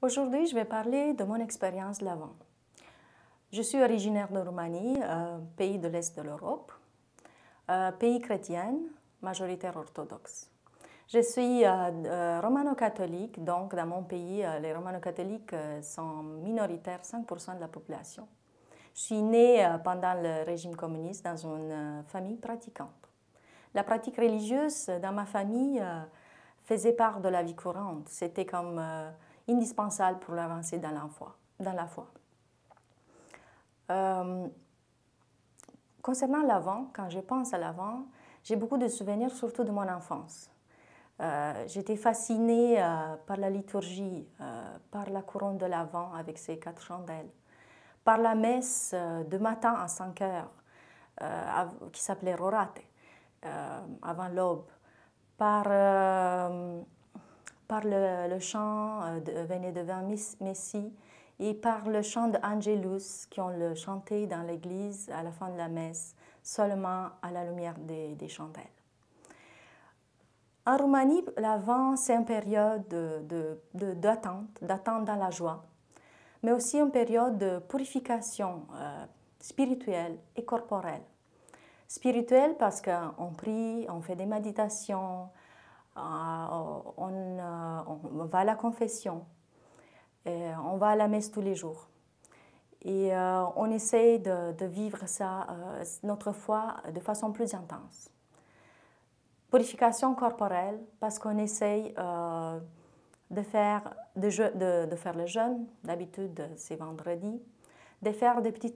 Aujourd'hui, je vais parler de mon expérience de l'Avent. Je suis originaire de Roumanie, pays de l'Est de l'Europe, pays chrétien, majoritaire orthodoxe. Je suis romano-catholique, donc dans mon pays, les romano-catholiques sont minoritaires, 5% de la population. Je suis née pendant le régime communiste dans une famille pratiquante. La pratique religieuse dans ma famille faisait part de la vie courante. C'était comme indispensable pour l'avancer dans la foi. Concernant l'Avent, quand je pense à l'Avent, j'ai beaucoup de souvenirs, surtout de mon enfance. J'étais fascinée par la liturgie, par la couronne de l'Avent avec ses 4 chandelles, par la messe de matin à 5 heures, qui s'appelait Rorate, avant l'aube, par le chant de Venez devant Messie et par le chant d'Angelus qu'on le chantait dans l'église à la fin de la messe, seulement à la lumière des chandelles. En Roumanie, l'Avent, c'est une période d'attente dans la joie, mais aussi une période de purification spirituelle et corporelle. Spirituelle parce qu'on prie, on fait des méditations, on va à la confession, on va à la messe tous les jours. Et on essaie de vivre ça, notre foi, de façon plus intense. Purification corporelle, parce qu'on essaye de faire le jeûne, d'habitude c'est vendredi, de faire des petits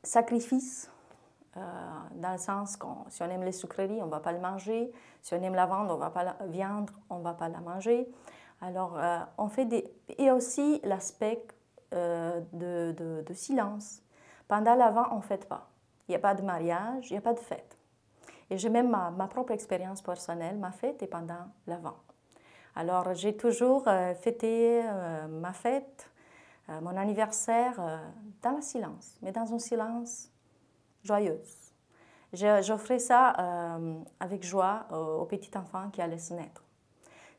sacrifices, dans le sens que si on aime les sucreries, on ne va pas le manger, si on aime la viande, on ne va pas la manger. Alors, on fait des... Et aussi l'aspect de silence. Pendant l'Avent, on ne fête pas. Il n'y a pas de mariage, il n'y a pas de fête. Et j'ai même ma propre expérience personnelle, ma fête est pendant l'Avent. Alors, j'ai toujours fêté ma fête, mon anniversaire, dans le silence, mais dans un silence joyeux. J'offrais ça avec joie aux petits enfants qui allaient se naître.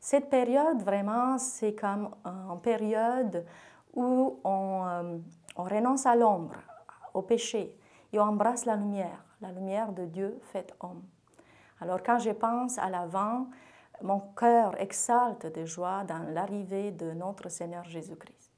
Cette période, vraiment, c'est comme une période où on renonce à l'ombre, au péché, et on embrasse la lumière de Dieu faite homme. Alors quand je pense à l'Avent, mon cœur exalte de joie dans l'arrivée de notre Seigneur Jésus-Christ.